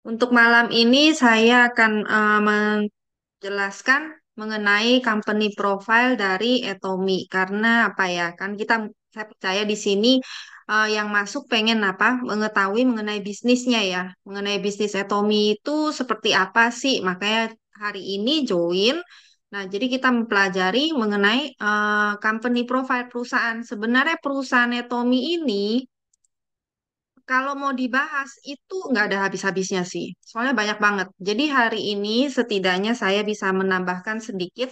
Untuk malam ini saya akan menjelaskan mengenai company profile dari Atomy karena apa ya? Kan saya percaya di sini yang masuk pengen apa? Mengetahui mengenai bisnisnya ya, mengenai bisnis Atomy itu seperti apa sih? Makanya hari ini join. Nah, jadi kita mempelajari mengenai company profile perusahaan. Sebenarnya perusahaan Atomy ini kalau mau dibahas itu nggak ada habis-habisnya sih. Soalnya banyak banget. Jadi hari ini setidaknya saya bisa menambahkan sedikit.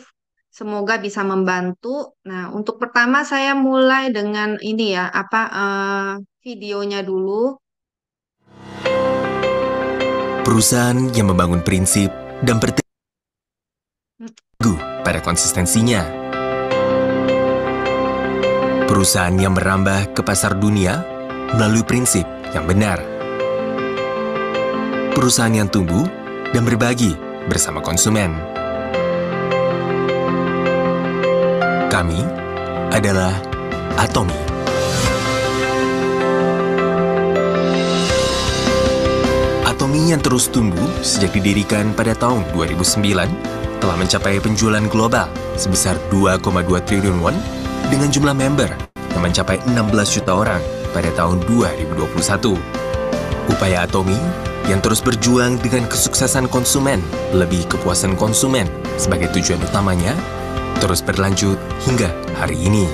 Semoga bisa membantu. Nah, untuk pertama saya mulai dengan ini ya, videonya dulu. Perusahaan yang membangun prinsip dan berteguh Hmm, pada konsistensinya. Perusahaan yang merambah ke pasar dunia melalui prinsip yang benar. Perusahaan yang tumbuh dan berbagi bersama konsumen. Kami adalah Atomy. Atomy yang terus tumbuh sejak didirikan pada tahun 2009 telah mencapai penjualan global sebesar 2,2 triliun won dengan jumlah member yang mencapai 16 juta orang pada tahun 2021. Upaya Atomy yang terus berjuang dengan kesuksesan konsumen, lebih kepuasan konsumen sebagai tujuan utamanya, terus berlanjut hingga hari ini.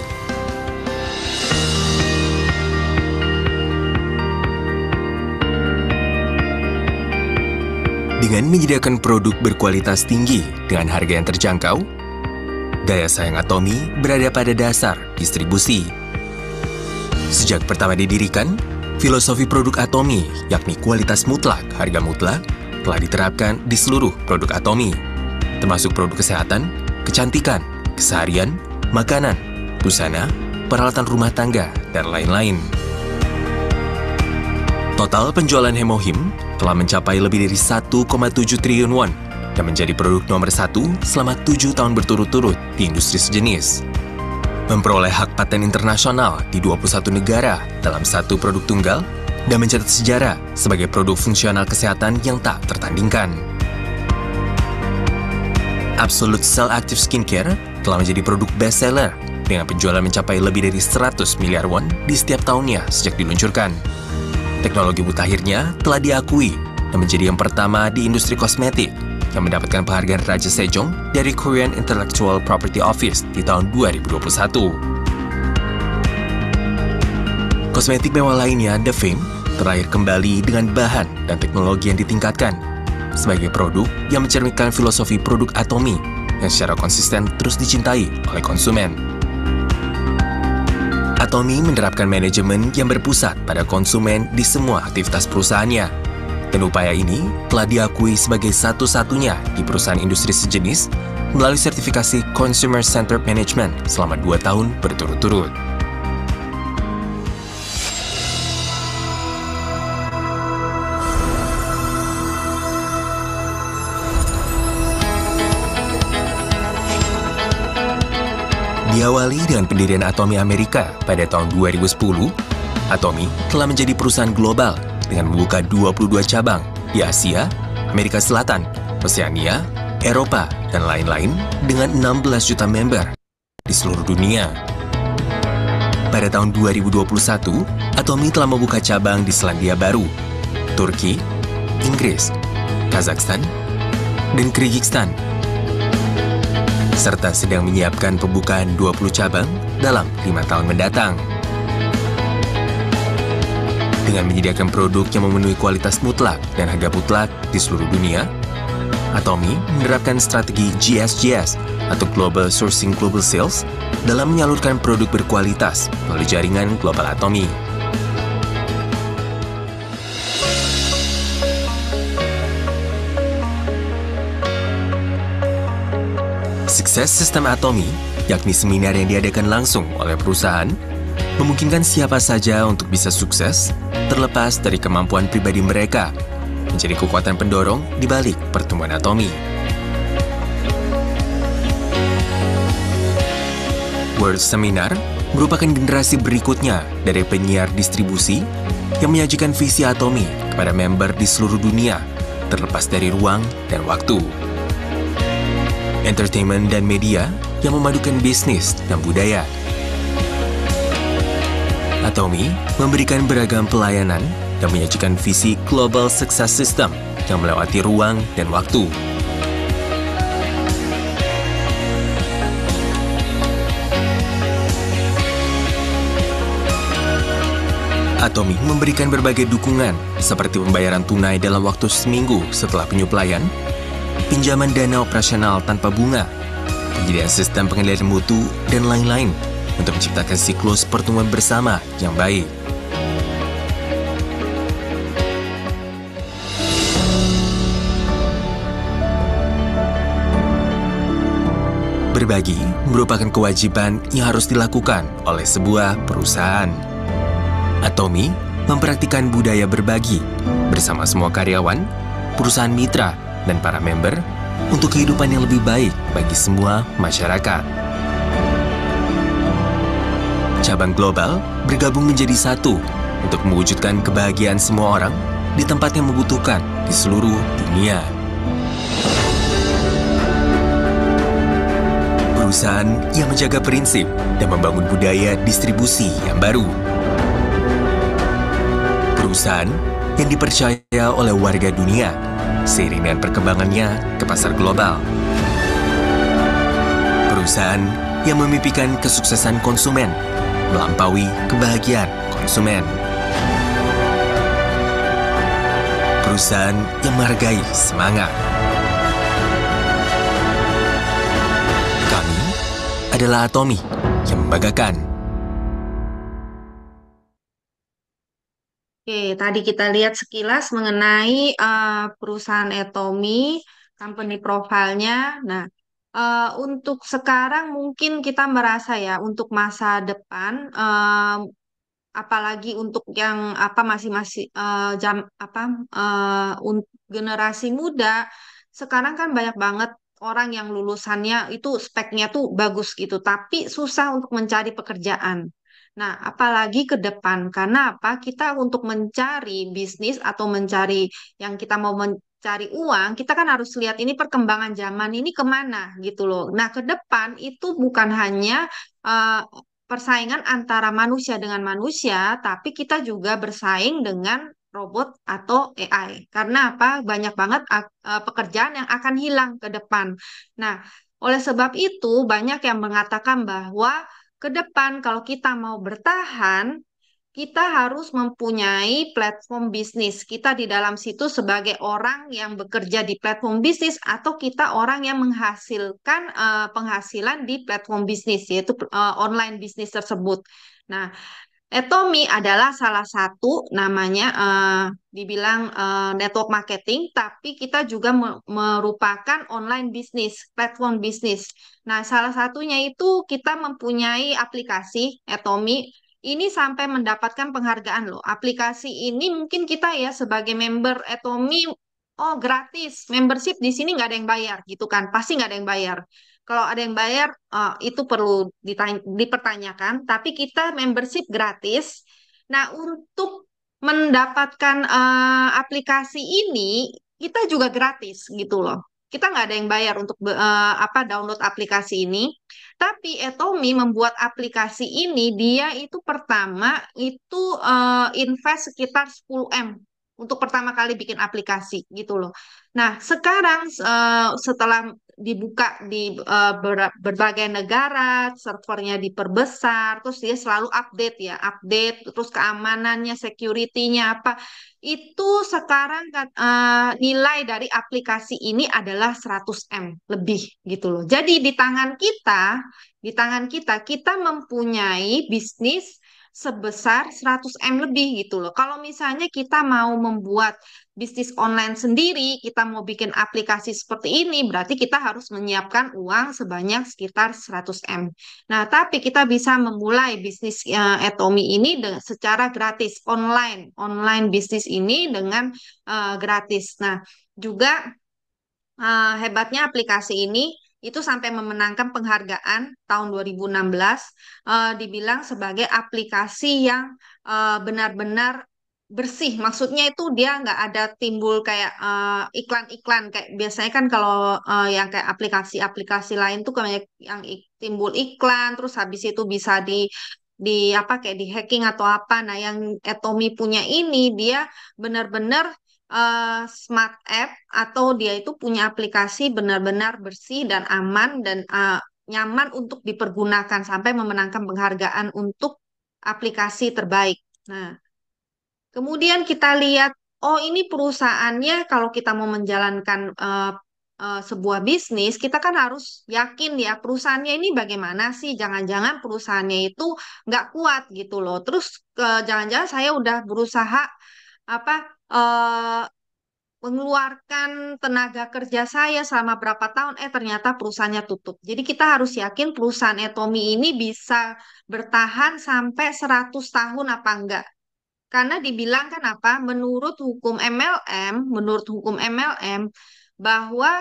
Dengan menyediakan produk berkualitas tinggi dengan harga yang terjangkau, daya saing Atomy berada pada dasar distribusi. Sejak pertama didirikan, filosofi produk Atomy, yakni kualitas mutlak, harga mutlak, telah diterapkan di seluruh produk Atomy, termasuk produk kesehatan, kecantikan, keseharian, makanan, busana, peralatan rumah tangga, dan lain-lain. Total penjualan Hemohim telah mencapai lebih dari 1,7 triliun won dan menjadi produk nomor 1 selama 7 tahun berturut-turut di industri sejenis. Memperoleh hak paten internasional di 21 negara dalam satu produk tunggal dan mencatat sejarah sebagai produk fungsional kesehatan yang tak tertandingkan. Absolute Cell Active Skincare telah menjadi produk bestseller dengan penjualan mencapai lebih dari 100 miliar won di setiap tahunnya sejak diluncurkan. Teknologi mutakhirnya telah diakui dan menjadi yang pertama di industri kosmetik yang mendapatkan penghargaan Raja Sejong dari Korean Intellectual Property Office di tahun 2021. Kosmetik mewah lainnya, The Fame, terlahir kembali dengan bahan dan teknologi yang ditingkatkan sebagai produk yang mencerminkan filosofi produk Atomy yang secara konsisten terus dicintai oleh konsumen. Atomy menerapkan manajemen yang berpusat pada konsumen di semua aktivitas perusahaannya. Dan upaya ini telah diakui sebagai satu-satunya di perusahaan industri sejenis melalui sertifikasi Consumer Centered Management selama 2 tahun berturut-turut. Diawali dengan pendirian Atomy Amerika pada tahun 2010, Atomy telah menjadi perusahaan global dengan membuka 22 cabang di Asia, Amerika Selatan, Oseania, Eropa, dan lain-lain dengan 16 juta member di seluruh dunia. Pada tahun 2021, Atomy telah membuka cabang di Selandia Baru, Turki, Inggris, Kazakhstan, dan Kyrgyzstan, serta sedang menyiapkan pembukaan 20 cabang dalam 5 tahun mendatang. Dengan menyediakan produk yang memenuhi kualitas mutlak dan harga mutlak di seluruh dunia, Atomy menerapkan strategi GSGS atau Global Sourcing Global Sales dalam menyalurkan produk berkualitas melalui jaringan Global Atomy. Sukses sistem Atomy, yakni seminar yang diadakan langsung oleh perusahaan, memungkinkan siapa saja untuk bisa sukses terlepas dari kemampuan pribadi mereka, menjadi kekuatan pendorong di balik pertumbuhan Atomy. World Seminar merupakan generasi berikutnya dari penyiar distribusi yang menyajikan visi Atomy kepada member di seluruh dunia terlepas dari ruang dan waktu. Entertainment dan media yang memadukan bisnis dan budaya. Atomy memberikan beragam pelayanan dan menyajikan visi Global Success System yang melewati ruang dan waktu. Atomy memberikan berbagai dukungan seperti pembayaran tunai dalam waktu seminggu setelah penyuplaian, pinjaman dana operasional tanpa bunga, penyediaan sistem pengendalian mutu, dan lain-lain untuk menciptakan siklus pertumbuhan bersama yang baik. Berbagi merupakan kewajiban yang harus dilakukan oleh sebuah perusahaan. Atomy mempraktikkan budaya berbagi bersama semua karyawan, perusahaan mitra, dan para member untuk kehidupan yang lebih baik bagi semua masyarakat. Cabang global bergabung menjadi satu untuk mewujudkan kebahagiaan semua orang di tempat yang membutuhkan di seluruh dunia. Perusahaan yang menjaga prinsip dan membangun budaya distribusi yang baru. Perusahaan yang dipercaya oleh warga dunia seiring dengan perkembangannya ke pasar global. Perusahaan yang memimpikan kesuksesan konsumen melampaui kebahagiaan konsumen. Perusahaan yang menghargai semangat. Kami adalah Atomy yang membanggakan. Oke, tadi kita lihat sekilas mengenai perusahaan Atomy, company profile-nya. Nah, untuk sekarang mungkin kita merasa ya, untuk masa depan, apalagi untuk yang apa masih-masih generasi muda, sekarang kan banyak banget orang yang lulusannya itu speknya tuh bagus gitu, tapi susah untuk mencari pekerjaan. Nah, apalagi ke depan, karena apa? Kita untuk mencari bisnis atau mencari yang kita mau mencari uang, kita kan harus lihat ini perkembangan zaman ini kemana gitu loh. Nah, ke depan itu bukan hanya eh, persaingan antara manusia dengan manusia, tapi kita juga bersaing dengan robot atau AI. Karena apa? Banyak banget pekerjaan yang akan hilang ke depan. Nah, oleh sebab itu banyak yang mengatakan bahwa ke depan kalau kita mau bertahan, kita harus mempunyai platform bisnis. Kita di dalam situ sebagai orang yang bekerja di platform bisnis atau kita orang yang menghasilkan penghasilan di platform bisnis, yaitu online bisnis tersebut. Nah, Atomy adalah salah satu namanya dibilang network marketing, tapi kita juga merupakan online bisnis, platform bisnis. Nah, salah satunya itu kita mempunyai aplikasi Atomy. Ini sampai mendapatkan penghargaan loh. Aplikasi ini mungkin kita ya sebagai member Atomy, oh gratis, membership di sini nggak ada yang bayar gitu kan, pasti nggak ada yang bayar. Kalau ada yang bayar, itu perlu dipertanyakan. Tapi kita membership gratis. Nah, untuk mendapatkan aplikasi ini, kita juga gratis gitu loh. Kita nggak ada yang bayar untuk download aplikasi ini. Tapi Atomy membuat aplikasi ini, dia itu pertama itu invest sekitar 10 M untuk pertama kali bikin aplikasi gitu loh. Nah, sekarang setelah dibuka di berbagai negara, servernya diperbesar, terus dia selalu update ya, update, terus keamanannya, security-nya apa, itu sekarang nilai dari aplikasi ini adalah 100 M lebih gitu loh. Jadi kita mempunyai bisnis sebesar 100 M lebih gitu loh. Kalau misalnya kita mau membuat bisnis online sendiri, kita mau bikin aplikasi seperti ini, berarti kita harus menyiapkan uang sebanyak sekitar 100 M. Nah, tapi kita bisa memulai bisnis Atomy ini secara gratis, online bisnis ini dengan gratis. Nah, juga hebatnya aplikasi ini itu sampai memenangkan penghargaan tahun 2016, dibilang sebagai aplikasi yang benar-benar bersih. Maksudnya itu dia nggak ada timbul kayak iklan-iklan kayak biasanya kan kalau yang kayak aplikasi-aplikasi lain tuh kayak yang timbul iklan, terus habis itu bisa di apa kayak di hacking atau apa. Nah, yang Atomy punya ini dia benar-benar smart app atau dia itu punya aplikasi benar-benar bersih dan aman dan nyaman untuk dipergunakan sampai memenangkan penghargaan untuk aplikasi terbaik. Nah, kemudian kita lihat, oh ini perusahaannya kalau kita mau menjalankan sebuah bisnis, kita kan harus yakin ya perusahaannya ini bagaimana sih? Jangan-jangan perusahaannya itu nggak kuat gitu loh. Terus jangan-jangan saya udah berusaha apa mengeluarkan tenaga kerja saya selama berapa tahun, ternyata perusahaannya tutup. Jadi kita harus yakin perusahaan Atomy ini bisa bertahan sampai 100 tahun apa enggak. Karena dibilang kan apa? Menurut hukum MLM bahwa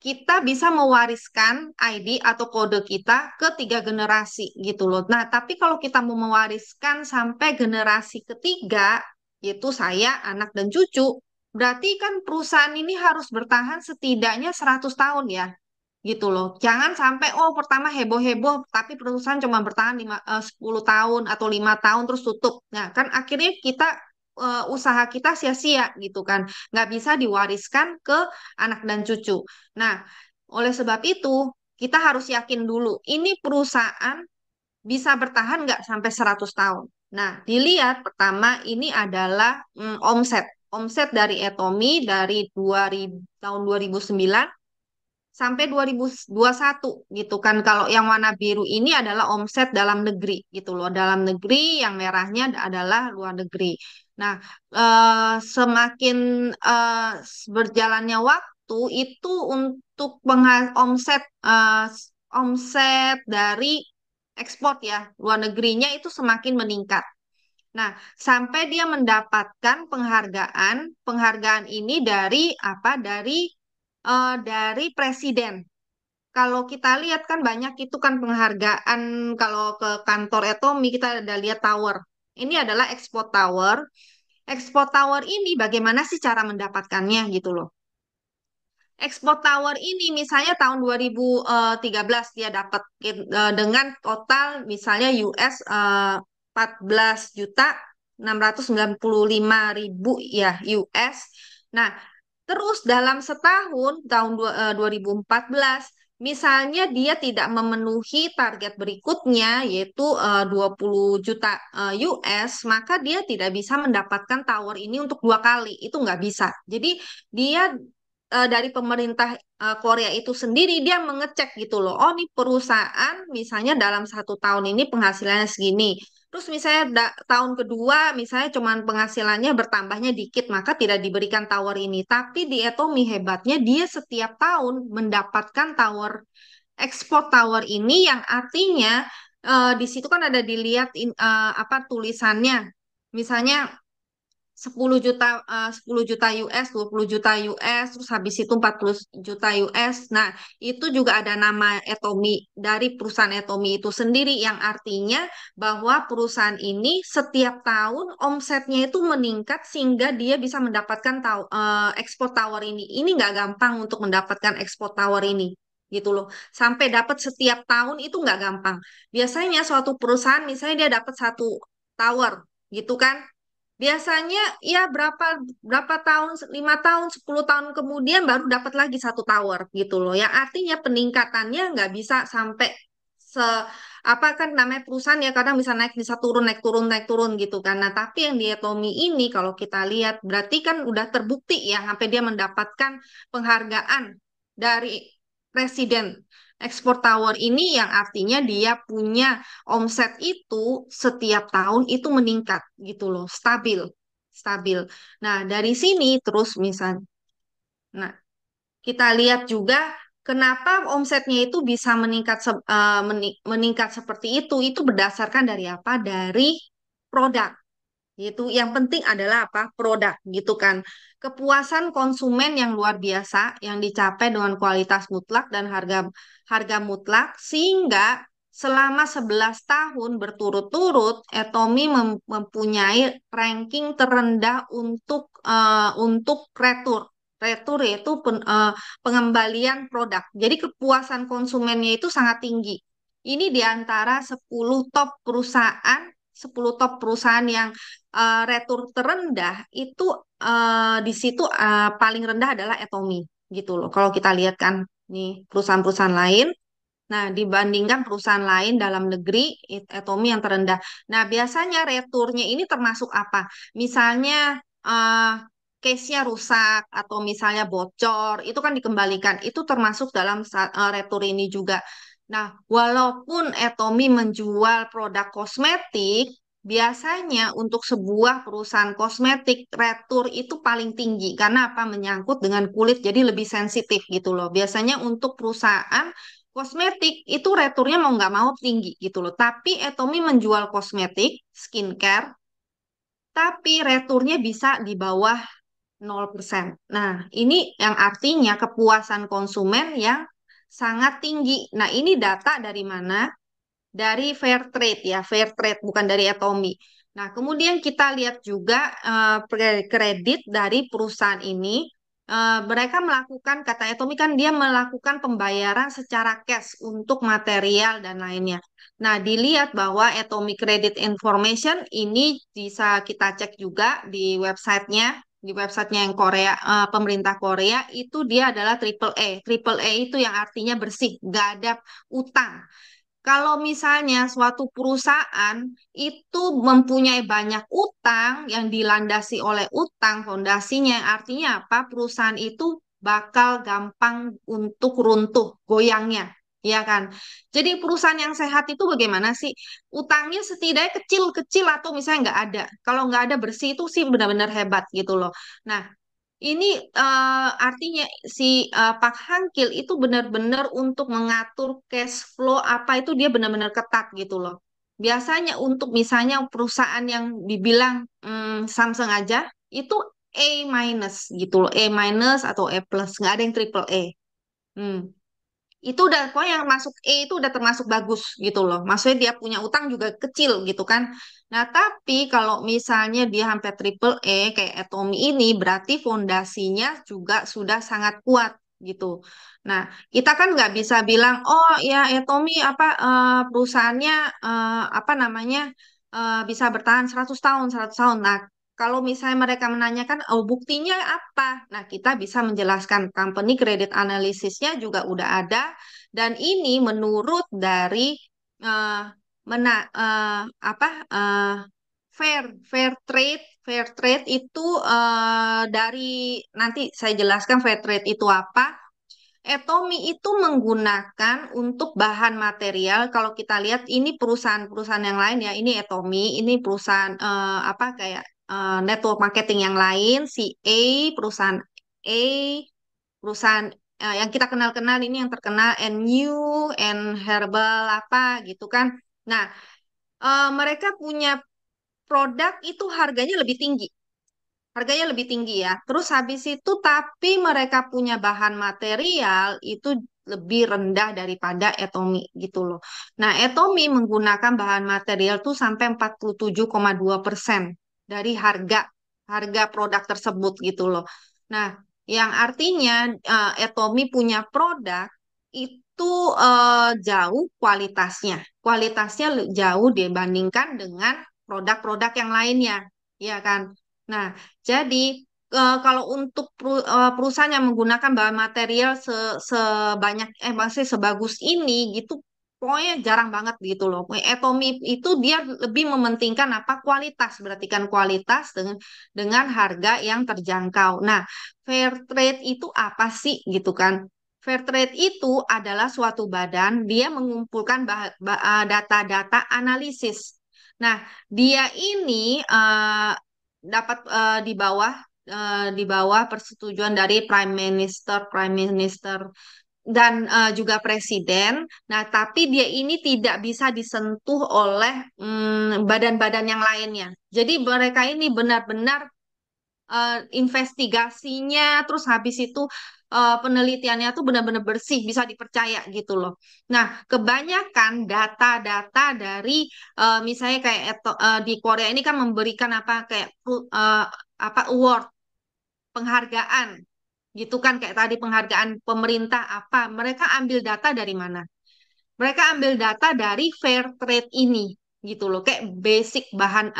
kita bisa mewariskan ID atau kode kita ke 3 generasi gitu loh. Nah, tapi kalau kita mau mewariskan sampai generasi ketiga, yaitu saya, anak dan cucu, berarti kan perusahaan ini harus bertahan setidaknya 100 tahun ya gitu loh. Jangan sampai oh pertama heboh-heboh tapi perusahaan cuma bertahan 10 tahun atau 5 tahun terus tutup. Nah, kan akhirnya kita usaha kita sia-sia gitu kan. Nggak bisa diwariskan ke anak dan cucu. Nah, oleh sebab itu kita harus yakin dulu ini perusahaan bisa bertahan nggak sampai 100 tahun. Nah, dilihat pertama ini adalah omset. Omset dari Atomy dari 2000, tahun 2009 sampai 2021 gitu kan. Kalau yang warna biru ini adalah omset dalam negeri gitu loh. Dalam negeri yang merahnya adalah luar negeri. Nah, semakin berjalannya waktu itu untuk omset dari ekspor ya luar negerinya itu semakin meningkat. Nah, sampai dia mendapatkan penghargaan, penghargaan ini dari apa? Dari presiden. Kalau kita lihat kan banyak itu kan penghargaan kalau ke kantor Atomy kita ada lihat tower. Ini adalah Expo Tower. Expo Tower ini bagaimana sih cara mendapatkannya gitu loh. Expo Tower ini misalnya tahun 2013 dia dapat dengan total misalnya US 14.695.000 ya US. Nah, terus dalam setahun tahun 2014 misalnya dia tidak memenuhi target berikutnya yaitu 20 juta US, maka dia tidak bisa mendapatkan tower ini untuk 2 kali. Itu nggak bisa. Jadi dia dari pemerintah Korea itu sendiri dia mengecek gitu loh. Oh, nih perusahaan misalnya dalam 1 tahun ini penghasilannya segini. Terus misalnya tahun kedua misalnya cuman penghasilannya bertambahnya dikit maka tidak diberikan tower ini. Tapi di Atomy hebatnya dia setiap tahun mendapatkan tower ekspor tower ini yang artinya di situ kan ada dilihat apa tulisannya. Misalnya 10 juta 10 juta US, 20 juta US, terus habis itu 40 juta US. Nah, itu juga ada nama Atomy dari perusahaan Atomy itu sendiri yang artinya bahwa perusahaan ini setiap tahun omsetnya itu meningkat sehingga dia bisa mendapatkan ekspor tower ini. Ini nggak gampang untuk mendapatkan ekspor tower ini gitu loh. Sampai dapat setiap tahun itu nggak gampang. Biasanya suatu perusahaan misalnya dia dapat satu tower gitu kan. Biasanya ya berapa berapa tahun, 5 tahun, 10 tahun kemudian baru dapat lagi satu tower gitu loh. Yang artinya peningkatannya nggak bisa sampai se apa kan namanya perusahaan ya kadang bisa naik bisa turun naik turun naik turun gitu kan. Nah tapi yang di Atomy ini kalau kita lihat berarti kan udah terbukti ya sampai dia mendapatkan penghargaan dari presiden ekspor tower ini yang artinya dia punya omset itu setiap tahun itu meningkat gitu loh, stabil, stabil. Nah, dari sini terus misal, nah kita lihat juga kenapa omsetnya itu bisa meningkat seperti itu berdasarkan dari apa? Dari produk. Gitu. Yang penting adalah apa? Produk gitu kan. Kepuasan konsumen yang luar biasa yang dicapai dengan kualitas mutlak dan harga harga mutlak sehingga selama 11 tahun berturut-turut, Atomy mempunyai ranking terendah untuk retur. Retur yaitu pengembalian produk. Jadi kepuasan konsumennya itu sangat tinggi. Ini di antara 10 top perusahaan yang retur terendah itu di situ paling rendah adalah Atomy gitu loh. Kalau kita lihat kan nih perusahaan-perusahaan lain. Nah, dibandingkan perusahaan lain dalam negeri, Atomy yang terendah. Nah, biasanya returnya ini termasuk apa? Misalnya case-nya rusak atau misalnya bocor, itu kan dikembalikan. Itu termasuk dalam retur ini juga. Nah, walaupun Atomy menjual produk kosmetik, biasanya untuk sebuah perusahaan kosmetik, retur itu paling tinggi. Karena apa? Menyangkut dengan kulit, jadi lebih sensitif gitu loh. Biasanya untuk perusahaan kosmetik itu returnya mau nggak mau tinggi gitu loh. Tapi Atomy menjual kosmetik, skincare, tapi returnya bisa di bawah 0%. Nah, ini yang artinya kepuasan konsumen yang sangat tinggi. Nah, ini data dari mana? Dari Fairtrade ya, Fairtrade bukan dari Atomy. Nah, kemudian kita lihat juga kredit dari perusahaan ini. Mereka melakukan, kata Atomy kan dia melakukan pembayaran secara cash untuk material dan lainnya. Nah, dilihat bahwa Atomy Credit Information ini bisa kita cek juga di websitenya yang Korea, pemerintah Korea itu dia adalah triple A. Triple A itu yang artinya bersih, nggak ada utang. Kalau misalnya suatu perusahaan itu mempunyai banyak utang yang dilandasi oleh utang fondasinya, artinya apa? Perusahaan itu bakal gampang untuk runtuh, goyangnya, ya kan? Jadi perusahaan yang sehat itu bagaimana sih? Utangnya setidaknya kecil-kecil atau misalnya nggak ada. Kalau nggak ada bersih itu sih benar-benar hebat gitu loh. Nah, ini artinya si Pak Hangkil itu benar-benar untuk mengatur cash flow apa itu dia benar-benar ketat gitu loh. Biasanya untuk misalnya perusahaan yang dibilang Samsung aja itu A minus gitu loh, A minus atau A plus, nggak ada yang triple A. Hmm. Itu udah pokoknya yang masuk E itu udah termasuk bagus gitu loh. Maksudnya dia punya utang juga kecil gitu kan. Nah, tapi kalau misalnya dia sampai triple E kayak Atomy ini berarti fondasinya juga sudah sangat kuat gitu. Nah, kita kan nggak bisa bilang, oh ya Atomy apa perusahaannya apa namanya bisa bertahan 100 tahun, 100 tahun. Nah, kalau misalnya mereka menanyakan, oh buktinya apa? Nah, kita bisa menjelaskan company credit analysisnya juga udah ada dan ini menurut dari eh, apa fair trade itu dari nanti saya jelaskan fair trade itu apa. Atomy itu menggunakan untuk bahan material. Kalau kita lihat ini perusahaan-perusahaan yang lain ya, ini Atomy, ini perusahaan apa kayak network marketing yang lain, si A, A, perusahaan yang kita kenal-kenal ini yang terkenal NU, Herbal apa gitu kan. Nah, mereka punya produk itu harganya lebih tinggi. Harganya lebih tinggi ya. Terus habis itu tapi mereka punya bahan material itu lebih rendah daripada Atomy gitu loh. Nah, Atomy menggunakan bahan material tuh sampai 47,2% dari harga harga produk tersebut gitu loh. Nah, yang artinya Atomy punya produk itu jauh kualitasnya. Kualitasnya jauh dibandingkan dengan produk-produk yang lainnya, ya kan? Nah, jadi kalau untuk perusahaan yang menggunakan bahan material sebanyak maksudnya sebagus ini gitu pokoknya jarang banget gitu loh. Atomy itu dia lebih mementingkan apa kualitas, berarti kan kualitas dengan harga yang terjangkau. Nah, fair trade itu apa sih gitu kan? Fair trade itu adalah suatu badan dia mengumpulkan data-data analisis. Nah, dia ini dapat di bawah persetujuan dari Prime Minister dan juga presiden. Nah, tapi dia ini tidak bisa disentuh oleh badan-badan yang lainnya. Jadi mereka ini benar-benar investigasinya, terus habis itu penelitiannya tuh benar-benar bersih, bisa dipercaya gitu loh. Nah, kebanyakan data-data dari misalnya kayak di Korea ini kan memberikan apa kayak apa award, penghargaan gitu kan kayak tadi penghargaan pemerintah apa, mereka ambil data dari mana? Mereka ambil data dari fair trade ini gitu loh, kayak basic bahan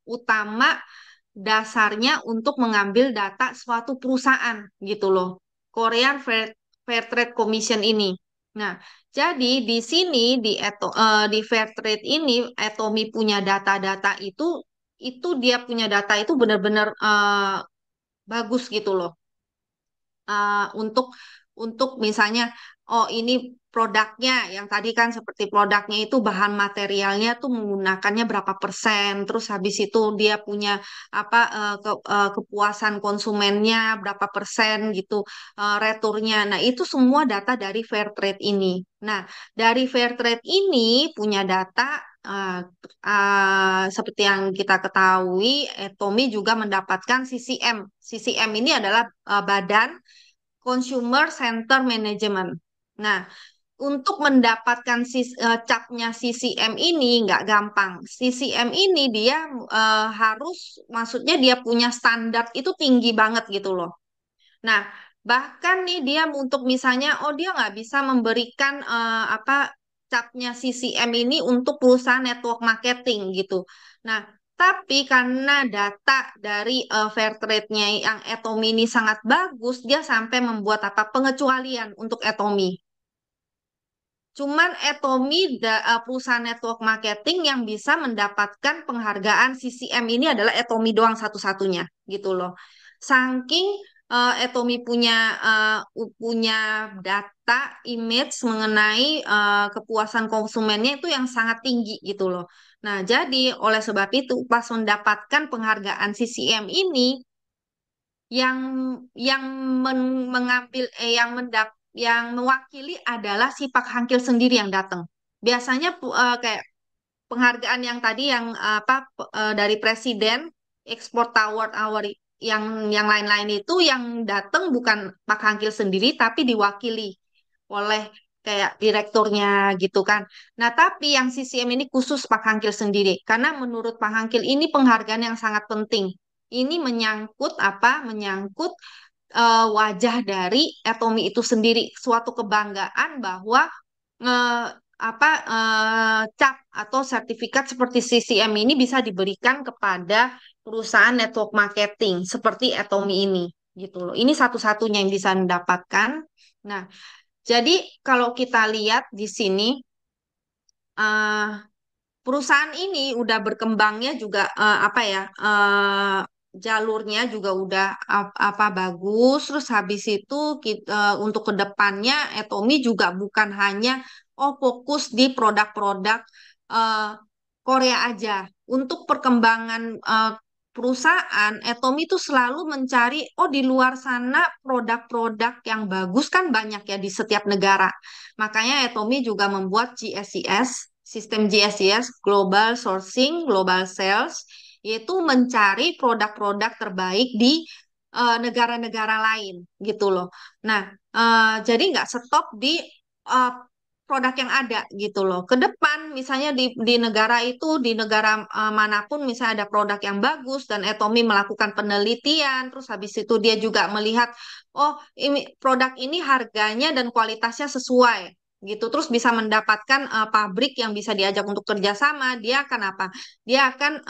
utama dasarnya untuk mengambil data suatu perusahaan gitu loh. Korean Fair Trade Commission ini. Nah, jadi di sini di Fair Trade ini Atomy punya data-data itu dia punya data itu benar-benar bagus gitu loh. Untuk misalnya oh ini produknya yang tadi kan seperti produknya itu bahan materialnya tuh menggunakannya berapa persen, terus habis itu dia punya apa kepuasan konsumennya berapa persen gitu, returnya. Nah, itu semua data dari Fair Trade ini. Nah, dari Fair Trade ini punya data seperti yang kita ketahui, Tommy juga mendapatkan CCM. CCM ini adalah badan Consumer Center Management. Nah, untuk mendapatkan capnya CCM ini nggak gampang. CCM ini dia harus, maksudnya dia punya standar itu tinggi banget gitu loh. Nah, bahkan nih dia untuk misalnya, oh dia nggak bisa memberikan apa capnya CCM ini untuk perusahaan network marketing gitu. Nah, tapi karena data dari fair trade-nya yang Atomy ini sangat bagus, dia sampai membuat apa pengecualian untuk Atomy. Cuman Atomy perusahaan network marketing yang bisa mendapatkan penghargaan CCM ini adalah Atomy doang satu-satunya gitu loh. Saking Atomy punya data image mengenai kepuasan konsumennya itu yang sangat tinggi gitu loh. Nah, jadi oleh sebab itu pas mendapatkan penghargaan CCM ini yang yang mengambil yang mewakili adalah si Pak Hangkil sendiri yang datang. Biasanya kayak penghargaan yang tadi yang dari presiden Export Award Award yang lain-lain itu yang datang bukan Pak Hangkil sendiri tapi diwakili oleh kayak direkturnya gitu kan. Nah, tapi yang CCM ini khusus Pak Hangkil sendiri karena menurut Pak Hangkil ini penghargaan yang sangat penting. Ini menyangkut apa? Menyangkut wajah dari Atomy itu sendiri, suatu kebanggaan bahwa eh, cap atau sertifikat seperti CCM ini bisa diberikan kepada perusahaan network marketing seperti Atomy ini gitu loh. Ini satu-satunya yang bisa mendapatkan. Nah, jadi kalau kita lihat di sini eh, perusahaan ini udah berkembangnya juga apa ya jalurnya juga udah apa bagus. Terus habis itu untuk kedepannya Atomy juga bukan hanya oh fokus di produk-produk eh, Korea aja. Untuk perkembangan perusahaan Atomy itu selalu mencari oh di luar sana produk-produk yang bagus kan banyak ya di setiap negara. Makanya Atomy juga membuat GSCS, sistem GSCS, Global Sourcing, Global Sales, yaitu mencari produk-produk terbaik di negara-negara lain gitu loh. Nah, jadi nggak stop di eh, produk yang ada gitu loh. Ke depan misalnya di negara itu, di negara manapun misalnya ada produk yang bagus dan Atomy melakukan penelitian, terus habis itu dia juga melihat, oh ini produk ini harganya dan kualitasnya sesuai gitu. Terus bisa mendapatkan pabrik yang bisa diajak untuk kerjasama, dia akan apa? Dia akan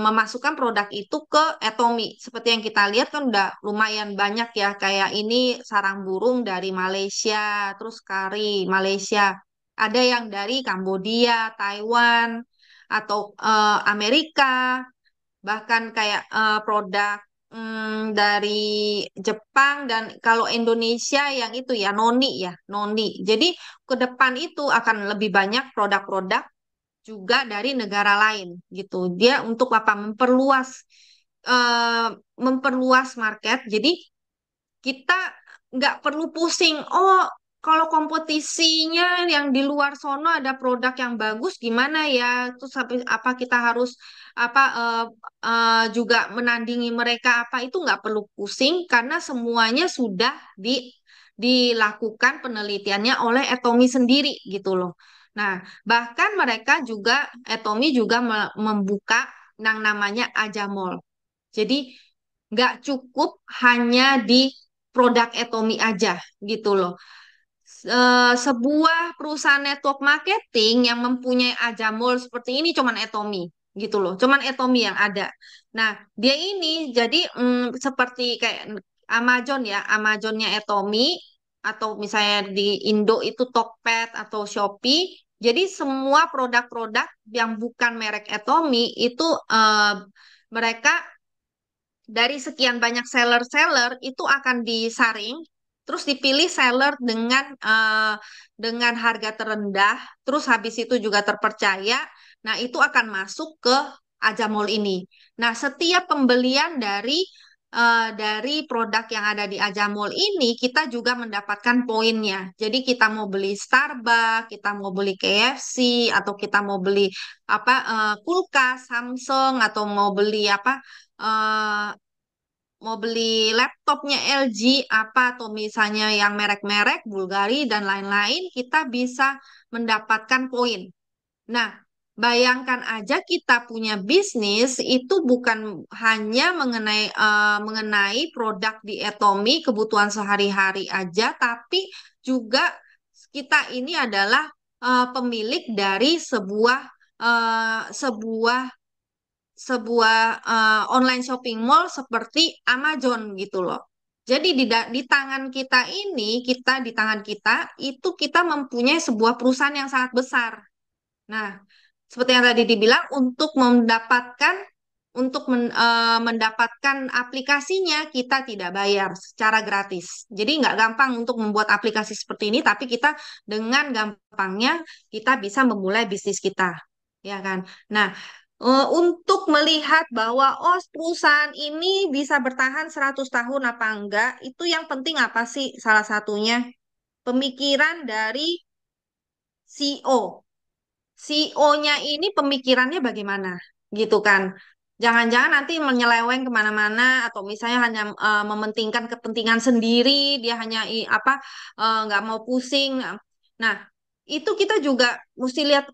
memasukkan produk itu ke Atomy. Seperti yang kita lihat kan udah lumayan banyak ya, kayak ini sarang burung dari Malaysia, terus kari Malaysia. Ada yang dari Kambodia, Taiwan, atau Amerika, bahkan kayak produk dari Jepang dan kalau Indonesia yang itu ya noni ya, noni. Jadi ke depan itu akan lebih banyak produk-produk juga dari negara lain gitu. Dia untuk apa? Eh, memperluas market. Jadi kita nggak perlu pusing. Oh, kalau kompetisinya yang di luar sono ada produk yang bagus gimana ya? Terus apa kita harus apa juga menandingi mereka apa itu nggak perlu pusing karena semuanya sudah dilakukan penelitiannya oleh Atomy sendiri gitu loh. Nah, bahkan mereka juga Atomy juga membuka yang namanya Ajamol. Jadi nggak cukup hanya di produk Atomy aja gitu loh. Sebuah perusahaan network marketing yang mempunyai Ajamol seperti ini cuman Atomy gitu loh. Cuman Atomy yang ada. Nah, dia ini jadi seperti kayak Amazon ya, Amazonnya Atomy atau misalnya di Indo itu Tokped atau Shopee. Jadi semua produk-produk yang bukan merek Atomy itu mereka dari sekian banyak seller-seller itu akan disaring, terus dipilih seller dengan harga terendah, terus habis itu juga terpercaya. Nah, itu akan masuk ke Ajamol ini. Nah, setiap pembelian dari produk yang ada di Ajamol ini kita juga mendapatkan poinnya. Jadi kita mau beli Starbucks, kita mau beli KFC, atau kita mau beli apa kulkas Samsung atau mau beli apa eh, mau beli laptopnya LG apa atau misalnya yang merek-merek Bulgari dan lain-lain, kita bisa mendapatkan poin. Nah, bayangkan aja kita punya bisnis itu bukan hanya mengenai produk di Atomy kebutuhan sehari-hari aja, tapi juga kita ini adalah pemilik dari sebuah online shopping mall seperti Amazon gitu loh. Jadi di tangan kita ini, di tangan kita itu kita mempunyai sebuah perusahaan yang sangat besar. Nah, seperti yang tadi dibilang mendapatkan aplikasinya kita tidak bayar secara gratis. Jadi nggak gampang untuk membuat aplikasi seperti ini, tapi kita dengan gampangnya kita bisa memulai bisnis kita, ya kan? Nah, untuk melihat bahwa oh perusahaan ini bisa bertahan 100 tahun apa enggak, itu yang penting apa sih? Salah satunya pemikiran dari CEO. CEO-nya ini pemikirannya bagaimana, gitu kan? Jangan-jangan nanti menyeleweng kemana-mana atau misalnya hanya mementingkan kepentingan sendiri, dia hanya nggak mau pusing. Nah, itu kita juga mesti lihat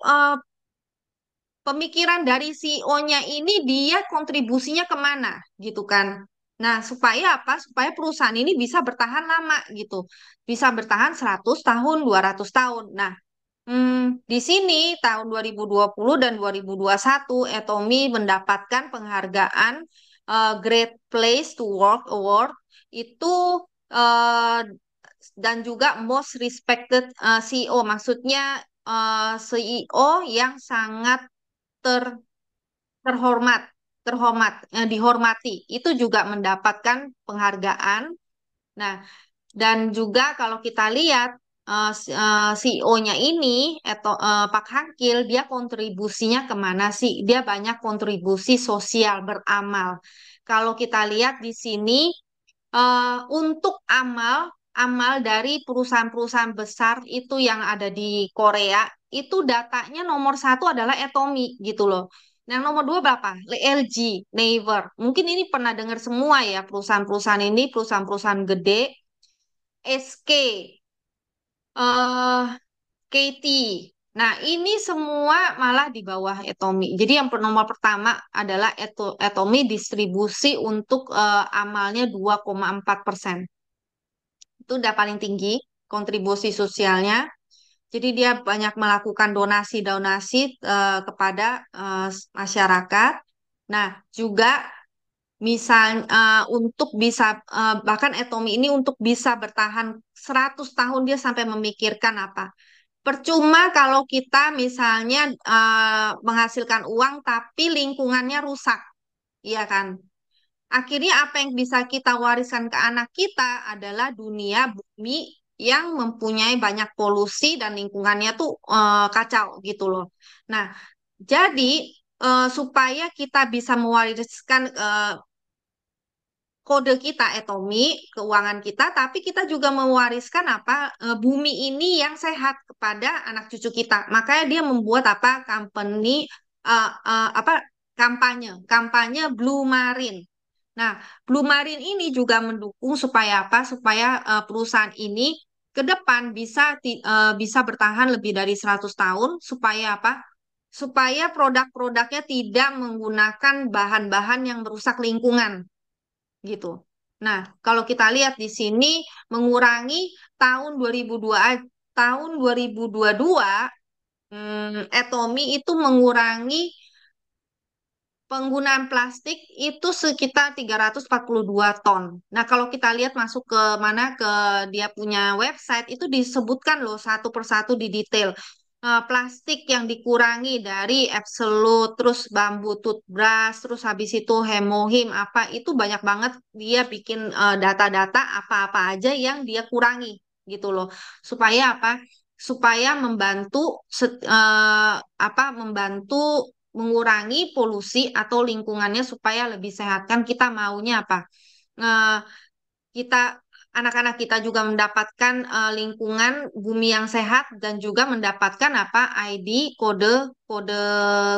pemikiran dari CEO-nya ini dia kontribusinya kemana gitu kan. Nah, supaya apa? Supaya perusahaan ini bisa bertahan lama gitu. Bisa bertahan 100 tahun, 200 tahun. Nah, di sini tahun 2020 dan 2021 Atomy mendapatkan penghargaan Great Place to Work Award itu eh, dan juga Most Respected CEO. Maksudnya CEO yang sangat ter- terhormat, dihormati. Itu juga mendapatkan penghargaan. Nah, dan juga kalau kita lihat CEO-nya ini, Pak Hangkil, dia kontribusinya kemana sih? Dia banyak kontribusi sosial beramal. Kalau kita lihat di sini, untuk amal dari perusahaan-perusahaan besar itu yang ada di Korea, itu datanya nomor satu adalah Atomy gitu loh. Yang nomor dua berapa? LG, Naver. Mungkin ini pernah dengar semua ya perusahaan-perusahaan ini, perusahaan-perusahaan gede. SK, eh KT. Nah, ini semua malah di bawah Atomy. Jadi yang nomor pertama adalah Atomy distribusi untuk amalnya 2,4%. Itu udah paling tinggi kontribusi sosialnya. Jadi dia banyak melakukan donasi-donasi kepada masyarakat. Nah, juga misal untuk bisa bahkan Atomy ini untuk bisa bertahan 100 tahun dia sampai memikirkan apa? Percuma kalau kita misalnya menghasilkan uang tapi lingkungannya rusak, iya kan? Akhirnya apa yang bisa kita wariskan ke anak kita adalah dunia bumi yang mempunyai banyak polusi dan lingkungannya tuh kacau gitu loh. Nah, jadi supaya kita bisa mewariskan kode kita Atomy, keuangan kita, tapi kita juga mewariskan apa bumi ini yang sehat kepada anak cucu kita. Makanya dia membuat apa company apa kampanye Blue Marine. Nah, Blue Marine ini juga mendukung supaya apa? Supaya perusahaan ini ke depan bisa bertahan lebih dari 100 tahun supaya apa? Supaya produk-produknya tidak menggunakan bahan-bahan yang merusak lingkungan gitu. Nah, kalau kita lihat di sini mengurangi tahun 2002 tahun 2022 Atomy itu mengurangi penggunaan plastik itu sekitar 342 ton. Nah, kalau kita lihat masuk ke mana ke dia punya website itu disebutkan loh satu persatu di detail. Plastik yang dikurangi dari Absolute, terus bambu toothbrush, terus habis itu hemohim apa itu banyak banget dia bikin data-data apa-apa aja yang dia kurangi gitu loh. Supaya apa? Supaya membantu mengurangi polusi atau lingkungannya supaya lebih sehat. Kan kita maunya apa? Eh, kita anak-anak kita juga mendapatkan lingkungan bumi yang sehat dan juga mendapatkan apa ID kode kode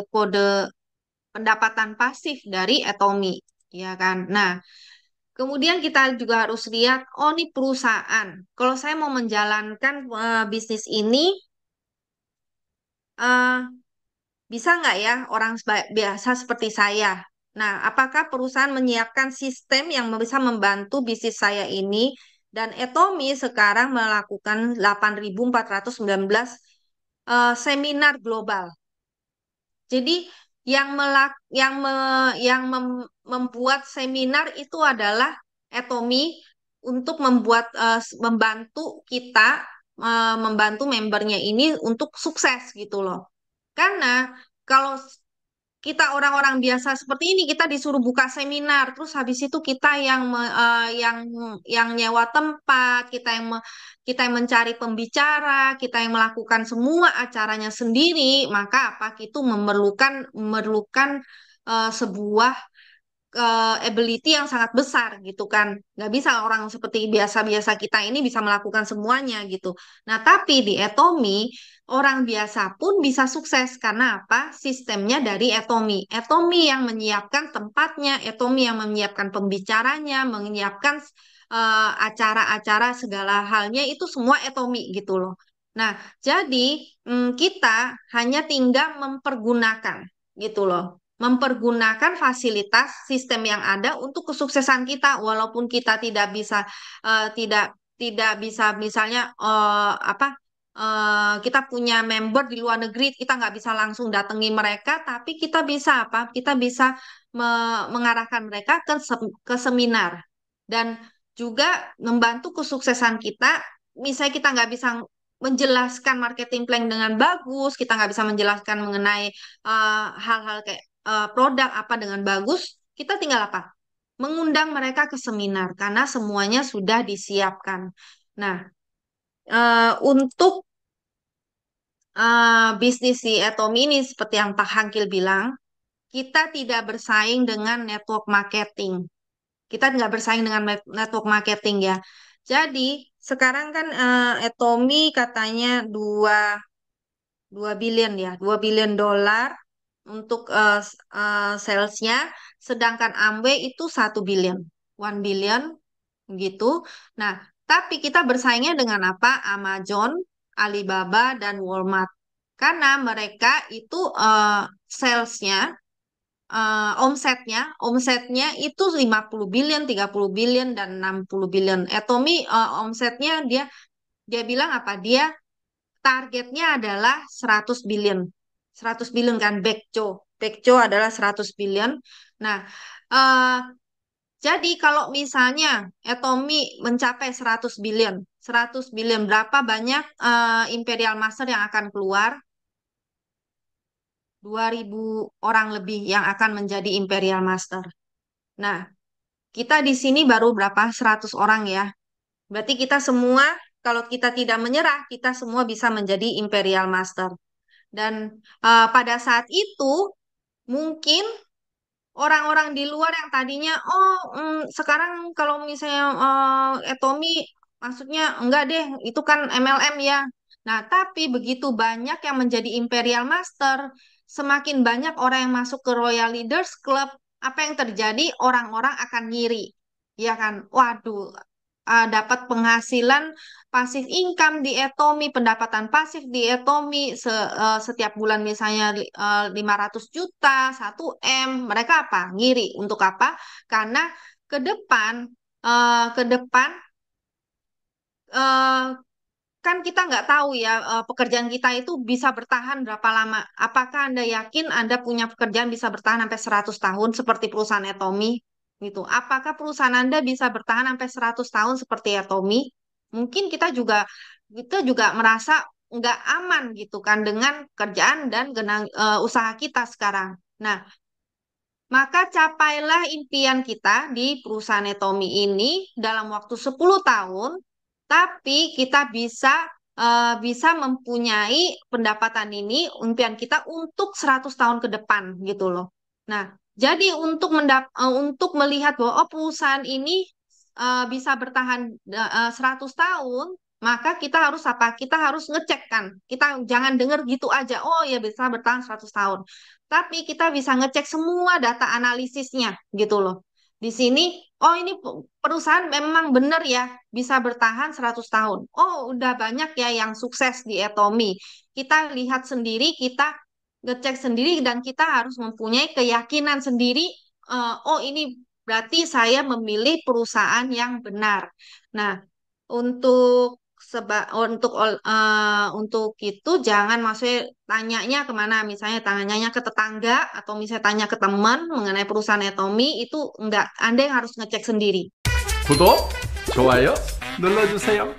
kode pendapatan pasif dari Atomy, ya kan? Nah, kemudian kita juga harus lihat, oh ini perusahaan. Kalau saya mau menjalankan bisnis ini, eh, bisa nggak ya orang biasa seperti saya? Nah, apakah perusahaan menyiapkan sistem yang bisa membantu bisnis saya ini? Dan Etomi sekarang melakukan 8.419 seminar global. Jadi membuat seminar itu adalah Etomi untuk membantu kita membantu membernya ini untuk sukses gitu loh. Karena kalau kita orang-orang biasa seperti ini, kita disuruh buka seminar, terus habis itu kita yang nyewa tempat, kita yang mencari pembicara, kita yang melakukan semua acaranya sendiri, maka apa itu memerlukan memerlukan sebuah ability yang sangat besar gitu kan. Nggak bisa orang seperti biasa-biasa kita ini bisa melakukan semuanya gitu. Nah, tapi di Atomy, orang biasa pun bisa sukses karena apa? Sistemnya dari Atomy. Atomy yang menyiapkan tempatnya, Atomy yang menyiapkan pembicaranya, menyiapkan acara-acara segala halnya itu semua Atomy gitu loh. Nah, jadi kita hanya tinggal mempergunakan gitu loh, mempergunakan fasilitas sistem yang ada untuk kesuksesan kita walaupun kita tidak bisa tidak tidak bisa misalnya kita punya member di luar negeri kita nggak bisa langsung datangi mereka tapi kita bisa apa kita bisa mengarahkan mereka ke seminar dan juga membantu kesuksesan kita misalnya kita nggak bisa menjelaskan marketing plan dengan bagus kita nggak bisa menjelaskan mengenai hal-hal kayak produk apa dengan bagus, kita tinggal apa? Mengundang mereka ke seminar karena semuanya sudah disiapkan. Nah, untuk bisnis si Atom ini seperti yang Pak Hangkil bilang, kita tidak bersaing dengan network marketing. Kita nggak bersaing dengan network marketing ya. Jadi sekarang kan Atomy katanya 2 billion ya, 2 billion dolar untuk salesnya, sedangkan Amway itu 1 billion, 1 billion gitu. Nah, tapi kita bersaingnya dengan apa? Amazon, Alibaba, dan Walmart. Karena mereka itu salesnya, omsetnya itu 50 billion, 30 billion, dan 60 billion. Atomy omsetnya dia dia bilang apa? Dia targetnya adalah 100 billion. 100 billion kan Bekco. Bekco adalah 100 billion. Nah, eh, jadi kalau misalnya Atomy mencapai 100 billion, 100 billion berapa banyak Imperial Master yang akan keluar? 2.000 orang lebih yang akan menjadi Imperial Master. Nah, kita di sini baru berapa? 100 orang ya. Berarti kita semua, kalau kita tidak menyerah, kita semua bisa menjadi Imperial Master. Dan pada saat itu mungkin orang-orang di luar yang tadinya, oh sekarang kalau misalnya Etomi, maksudnya enggak deh, itu kan MLM ya. Nah, tapi begitu banyak yang menjadi Imperial Master, semakin banyak orang yang masuk ke Royal Leaders Club, apa yang terjadi? Orang-orang akan ngiri, ya kan? Waduh, dapat penghasilan pasif income di Etomi, pendapatan pasif di Etomi setiap bulan misalnya 500 juta, 1 M, mereka apa? Ngiri. Untuk apa? Karena ke depan ke depan eh, kan kita nggak tahu ya pekerjaan kita itu bisa bertahan berapa lama. Apakah Anda yakin Anda punya pekerjaan bisa bertahan sampai 100 tahun seperti perusahaan Atomi gitu? Apakah perusahaan Anda bisa bertahan sampai 100 tahun seperti Atomi? Mungkin kita juga merasa nggak aman gitu kan dengan kerjaan dan usaha kita sekarang. Nah, maka capailah impian kita di perusahaan Atomi ini dalam waktu 10 tahun, tapi kita bisa mempunyai pendapatan ini, impian kita untuk 100 tahun ke depan gitu loh. Nah, jadi untuk melihat bahwa oh, perusahaan ini bisa bertahan 100 tahun, maka kita harus apa? Kita harus ngecek kan. Kita jangan dengar gitu aja. Oh ya bisa bertahan 100 tahun. Tapi kita bisa ngecek semua data analisisnya gitu loh. Di sini, oh ini perusahaan memang benar ya bisa bertahan 100 tahun. Oh udah banyak ya yang sukses di Atomi. Kita lihat sendiri, kita ngecek sendiri dan kita harus mempunyai keyakinan sendiri. Oh ini berarti saya memilih perusahaan yang benar. Nah, untuk itu jangan maksudnya tanyanya kemana, misalnya tanyanya ke tetangga atau misalnya tanya ke teman mengenai perusahaan Atomi itu enggak, Anda yang harus ngecek sendiri. 구독, 좋아요 눌러주세요.